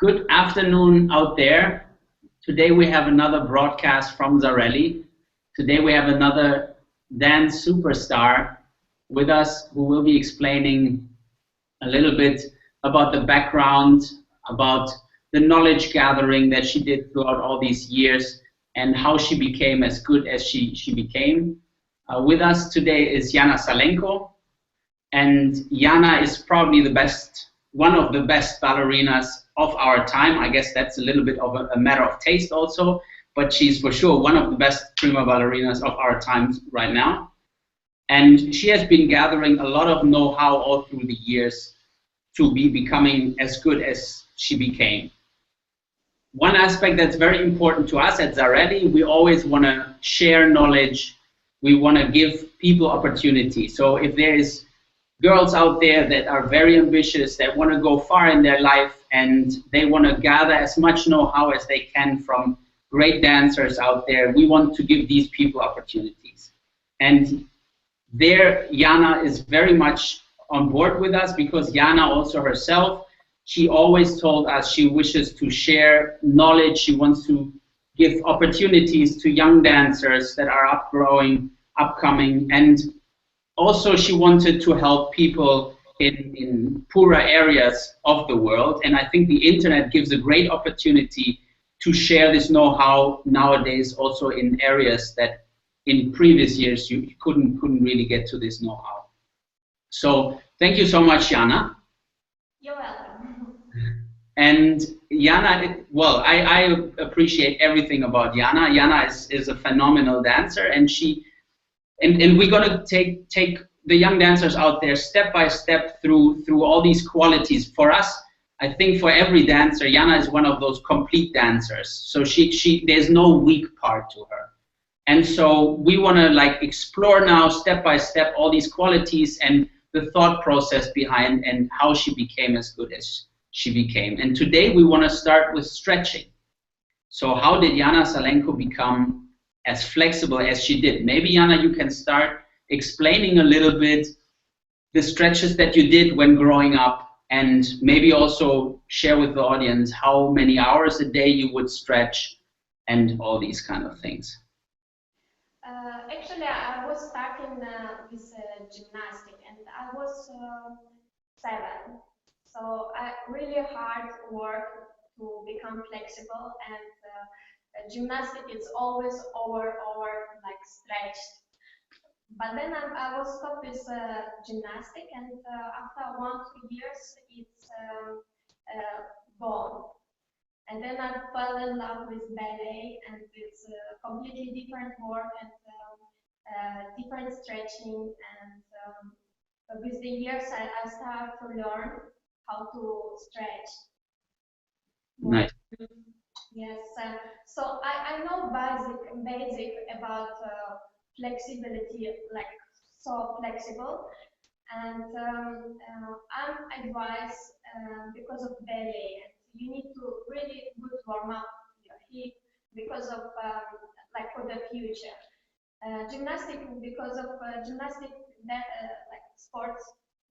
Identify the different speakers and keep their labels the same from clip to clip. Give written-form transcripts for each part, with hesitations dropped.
Speaker 1: Good afternoon out there. Today we have another broadcast from Zarely. Today we have another dance superstar with us who will be explaining a little bit about the background, about the knowledge gathering that she did throughout all these years, and how she became as good as she became. With us today is Iana Salenko, and Iana is probably one of the best ballerinas of our time. I guess that's a little bit of a matter of taste also, but she's for sure one of the best prima ballerinas of our times right now. And she has been gathering a lot of know-how all through the years to be becoming as good as she became. One aspect that's very important to us at Zarely, we always want to share knowledge. We want to give people opportunity. So if there is girls out there that are very ambitious, that want to go far in their life, and they want to gather as much know-how as they can from great dancers out there, we want to give these people opportunities. And there, Iana is very much on board with us, because Iana also herself, she always told us she wishes to share knowledge. She wants to give opportunities to young dancers that are upcoming, and also she wanted to help people in poorer areas of the world. And I think the internet gives a great opportunity to share this know-how nowadays, also in areas that in previous years you couldn't really get to this know-how. So thank you so much, Iana.
Speaker 2: You're welcome.
Speaker 1: And Iana, well, I appreciate everything about Iana. Iana is a phenomenal dancer, and we're going to take the young dancers out there step by step through all these qualities. For us, I think for every dancer, Iana is one of those complete dancers. So there's no weak part to her. And so we want to explore now step by step all these qualities and the thought process behind and how she became as good as she became. And today we want to start with stretching. So how did Iana Salenko become as flexible as she did? Maybe, Iana, you can start explaining a little bit the stretches that you did when growing up, and maybe also share with the audience how many hours a day you would stretch and all these kind of things.
Speaker 2: Actually, I was starting with gymnastic, and I was 7. So I really hard work to become flexible, and gymnastic is always over like stretched. But then I was stopped with gymnastic, and after 1 2 years, it's gone. And then I fell in love with ballet, and it's completely different work, and different stretching. And with the years, I started to learn how to stretch.
Speaker 1: Nice.
Speaker 2: Yes. So I know basic about flexibility, like so flexible. And I'm advised because of ballet, you need to really good warm up your hip because of like for the future. Gymnastic, because of gymnastic like sports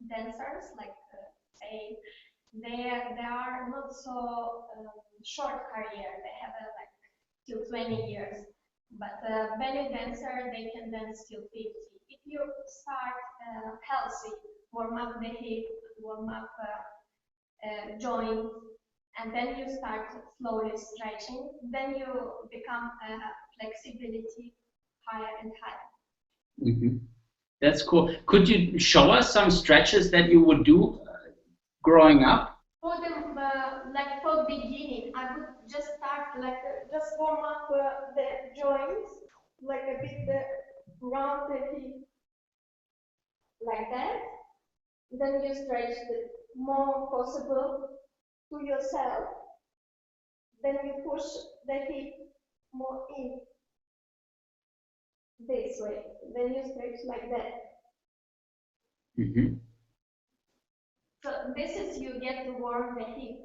Speaker 2: dancers, like say they are not so short career. They have like till 20 years. But ballet dancer, they can dance till 50. If you start healthy, warm up the hip, warm up joint, and then you start slowly stretching, then you become flexibility higher and higher.
Speaker 1: Mm-hmm. That's cool. Could you show us some stretches that you would do growing up?
Speaker 2: For the like for beginning, I would just start like just warm up the joints, like a bit round the hip, like that. Then you stretch the more possible to yourself. Then you push the hip more in this way. Then you stretch like that.
Speaker 1: Mm-hmm.
Speaker 2: So this is you get to warm the hip.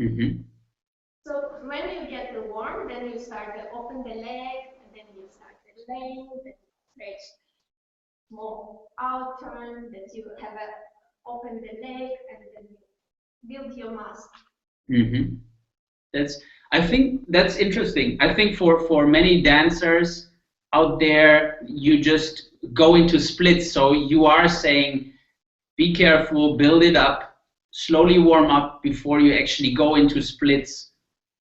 Speaker 1: Mm-hmm.
Speaker 2: So when you get the warm, then you start to open the leg, and then you start the length, and stretch more out turn, that you have a open the leg, and then you build your muscle.
Speaker 1: Mm-hmm. That's, I think that's interesting. I think for many dancers out there, you just go into splits. So you are saying, be careful, build it up, slowly warm up before you actually go into splits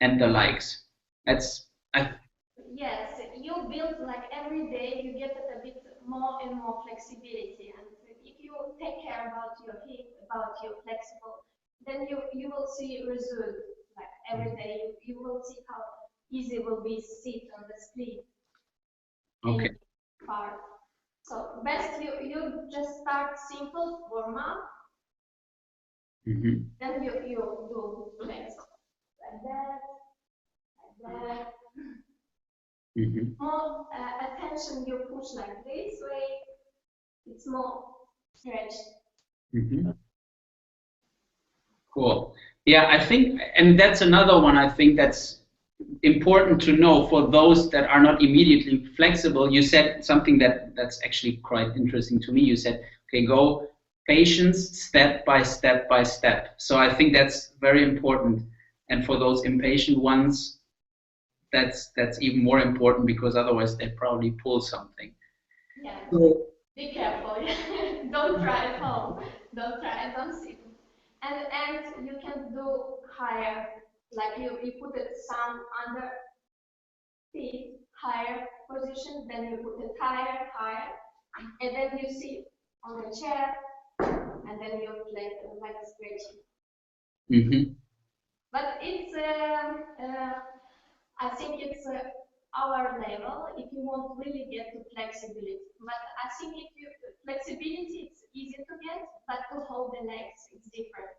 Speaker 1: and the likes. That's, I,
Speaker 2: Yes, you build like every day, you get a bit more and more flexibility. And if you take care about your hip, about your flexible, then you will see result. Like every day, you will see how easy it will be sit on the split
Speaker 1: okay.
Speaker 2: any part. So best you just start simple warm up,
Speaker 1: Mm-hmm.
Speaker 2: then you do legs like that, like that.
Speaker 1: Mm-hmm.
Speaker 2: More attention you push like this way, it's more stretched.
Speaker 1: Mm-hmm. Cool. Yeah, I think, and that's another one I think that's important to know for those that are not immediately flexible. You said something that's actually quite interesting to me. You said, okay, go patience step by step by step. So I think that's very important. And for those impatient ones, that's even more important because otherwise they probably pull something.
Speaker 2: Yeah,
Speaker 1: So,
Speaker 2: be careful. Don't try at home. Don't try, don't sit. And you can do higher, like you put it some under feet, higher position, then you put it higher, higher, and then you sit on the chair, and then you like stretching.
Speaker 1: mm-hmm.
Speaker 2: But it's I think it's our level if you want to really get to flexibility. But I think if you flexibility, it's easy to get, but to hold the legs, it's different.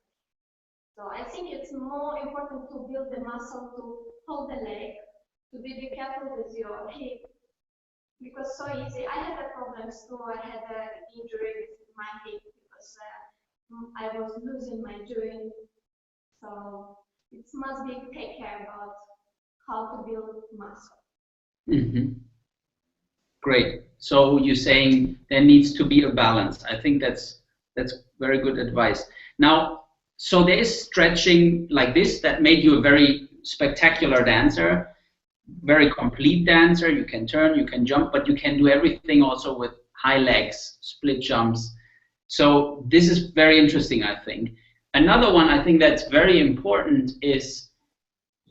Speaker 2: So I think it's more important to build the muscle to hold the leg, to be careful with your hip, because so easy. I had a problems too. I had an injury with my hip because I was losing my joint. So it must be take care about how to build muscle.
Speaker 1: Mm-hmm. Great. So you're saying there needs to be a balance. I think that's very good advice. Now, so there is stretching like this that made you a very spectacular dancer, very complete dancer. You can turn, you can jump, but you can do everything also with high legs, split jumps. So this is very interesting, I think. Another one I think that's very important is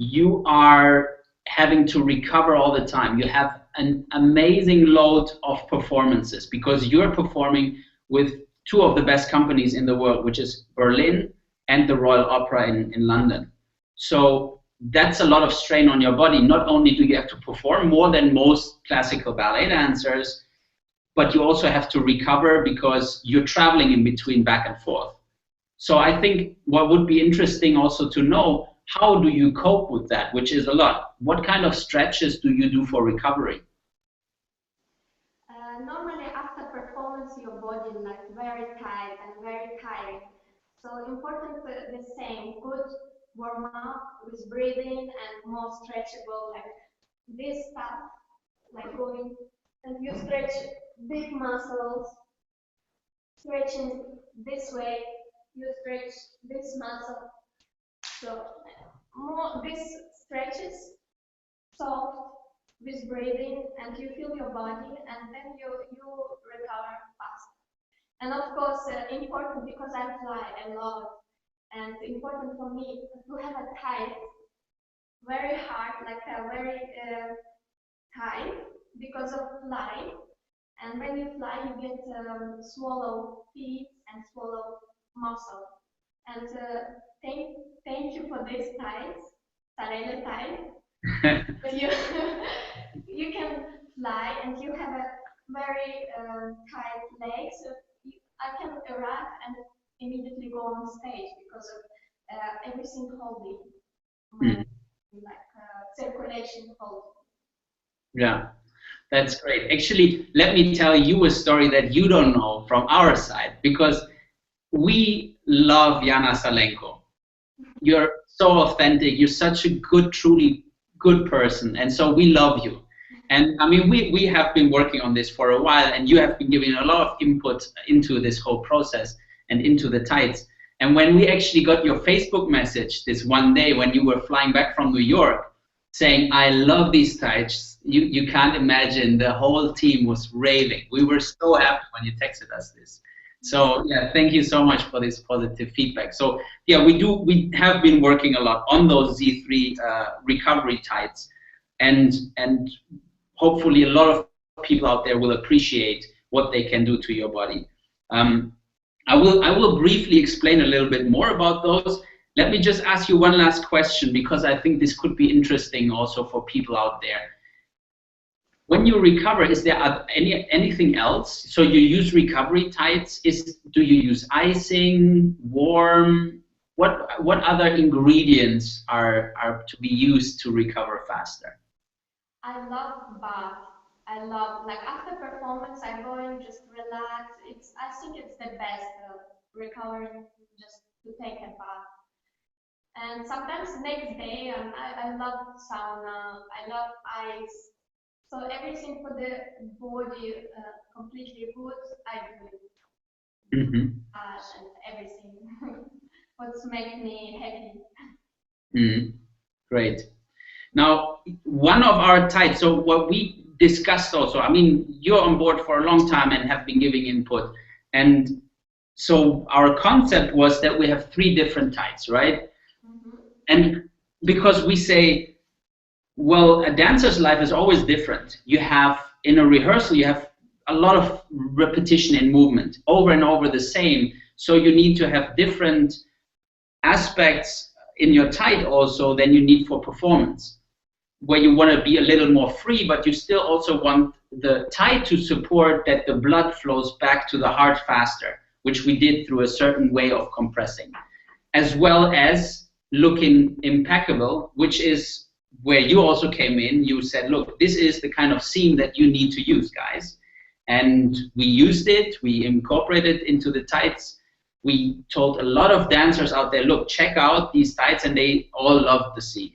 Speaker 1: you are having to recover all the time. You have an amazing load of performances because you're performing with two of the best companies in the world, which is Berlin and the Royal Opera in London. So that's a lot of strain on your body. Not only do you have to perform more than most classical ballet dancers, but you also have to recover because you're traveling in between back and forth. So I think what would be interesting also to know, how do you cope with that, which is a lot? What kind of stretches do you do for recovery?
Speaker 2: Normally after performance, your body like very tight and very tired. So important the same, good warm up with breathing and more stretchable like this stuff, like going and you stretch big muscles, stretching this way, you stretch this muscle. So more this stretches soft with breathing and you feel your body and then you recover fast. And of course, important because I fly a lot and important for me to have a tight, very hard, like a very tight because of flying. And when you fly, you get swallow feet and swallow muscle. And thank you for this tights, Zarely tight. You you can fly and you have a very tight legs. So I can arrive and immediately go on stage because of everything holding my like circulation holding.
Speaker 1: Yeah, that's great. Actually, let me tell you a story that you don't know from our side, because we love Iana Salenko. You're so authentic. You're such a good, truly good person, and so we love you. And I mean, we have been working on this for a while, and you have been giving a lot of input into this whole process and into the tights. And when we actually got your Facebook message this one day when you were flying back from New York saying, I love these tights, you can't imagine, the whole team was raving. We were so happy when you texted us this. So yeah, thank you so much for this positive feedback. So yeah, we have been working a lot on those Z3 recovery tights, and hopefully a lot of people out there will appreciate what they can do to your body. I will briefly explain a little bit more about those. Let me just ask you one last question, because I think this could be interesting also for people out there. When you recover, is there anything else? So you use recovery tights. Do you use icing, warm? What other ingredients are to be used to recover faster?
Speaker 2: I love bath. I love, like, after performance, I go and just relax. I think it's the best recovering, just to take a bath. And sometimes next day, I love sauna. I love ice. So everything for the body completely good. I do it.
Speaker 1: Mm-hmm.
Speaker 2: And everything. What's make me happy.
Speaker 1: Mm-hmm. Great. Now, one of our tights, so what we discussed also, I mean, you're on board for a long time and have been giving input. And so our concept was that we have 3 different tights, right?
Speaker 2: Mm-hmm.
Speaker 1: And because we say, well, a dancer's life is always different. You have, in a rehearsal, you have a lot of repetition in movement, over and over the same. So you need to have different aspects in your tight also than you need for performance, where you want to be a little more free, but you still also want the tight to support that the blood flows back to the heart faster, which we did through a certain way of compressing, as well as looking impeccable, which is where you also came in. You said, look, this is the kind of seam that you need to use, guys. And we used it, we incorporated it into the tights. We told a lot of dancers out there, look, check out these tights, and they all loved the seam.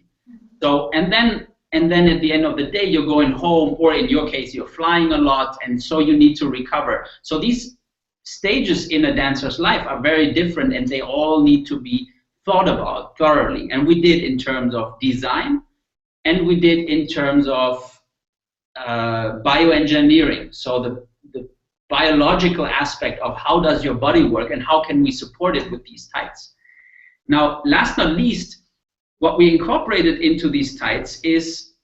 Speaker 1: So, and then at the end of the day, you're going home, or in your case, you're flying a lot, and so you need to recover. So these stages in a dancer's life are very different, and they all need to be thought about thoroughly. And we did in terms of design, and we did in terms of bioengineering. So the biological aspect of how does your body work and how can we support it with these tights. Now, last not least, what we incorporated into these tights is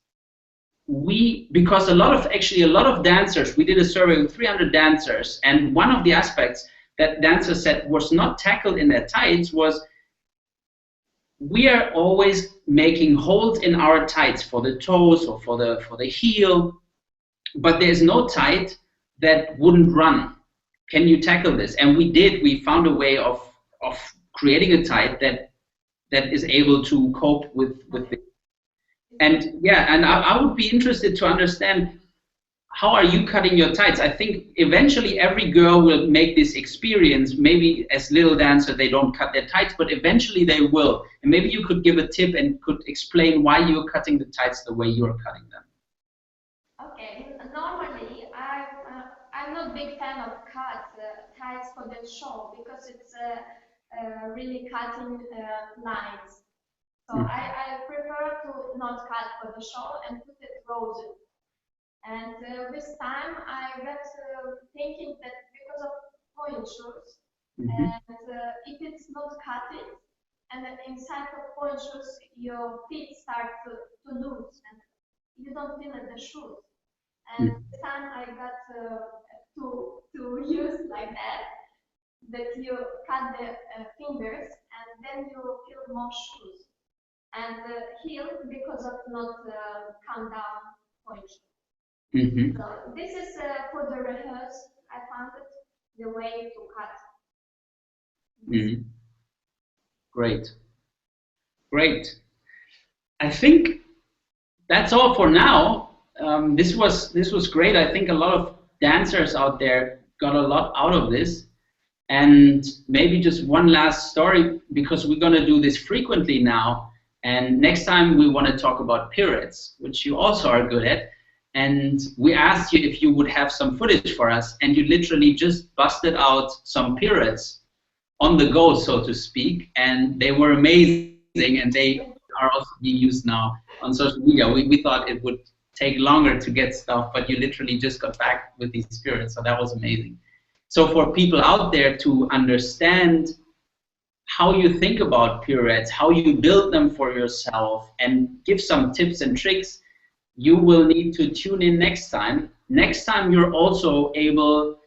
Speaker 1: because a lot of dancers, we did a survey with 300 dancers, and one of the aspects that dancers said was not tackled in their tights was, we are always making holes in our tights for the toes or for the heel, but there's no tight that wouldn't run. Can you tackle this? And we did. We found a way of creating a tight that is able to cope with it. And yeah, and I would be interested to understand, how are you cutting your tights? I think eventually every girl will make this experience. Maybe as little dancer they don't cut their tights, but eventually they will. And maybe you could give a tip and could explain why you're cutting the tights the way you're cutting them.
Speaker 2: Okay, normally I'm not a big fan of tights for the show, because it's really cutting lines. So I prefer to not cut for the show and put it frozen. And with time, I got thinking that because of point shoes, and if it's not cutting, and inside of point shoes, your feet start to lose, and you don't feel the shoes. And this time I got to use like that you cut the fingers, and then you feel more shoes. And heel, because of not come down point shoes. So this is for the rehearse. I found it the way to cut.
Speaker 1: Great. Great. I think that's all for now. This was great. I think a lot of dancers out there got a lot out of this. And maybe just one last story, because we're going to do this frequently now. And next time we want to talk about pirouettes, which you also are good at. And we asked you if you would have some footage for us, and you literally just busted out some pirouettes on the go, so to speak, and they were amazing, and they are also being used now on social media. We thought it would take longer to get stuff, but you literally just got back with these spirits, so that was amazing. So for people out there to understand how you think about pirouettes, how you build them for yourself, and give some tips and tricks, you will need to tune in next time. Next time you're also able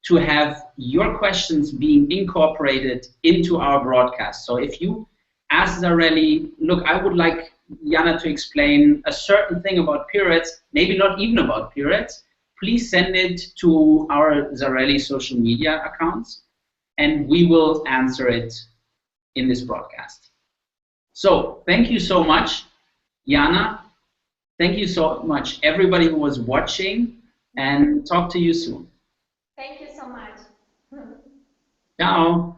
Speaker 1: to have your questions being incorporated into our broadcast. So if you ask Zarely, look, I would like Iana to explain a certain thing about pirouettes, maybe not even about pirouettes, please send it to our Zarely social media accounts, and we will answer it in this broadcast. So thank you so much, Iana. Thank you so much, everybody who was watching, and talk to you soon.
Speaker 2: Thank you so much.
Speaker 1: Ciao.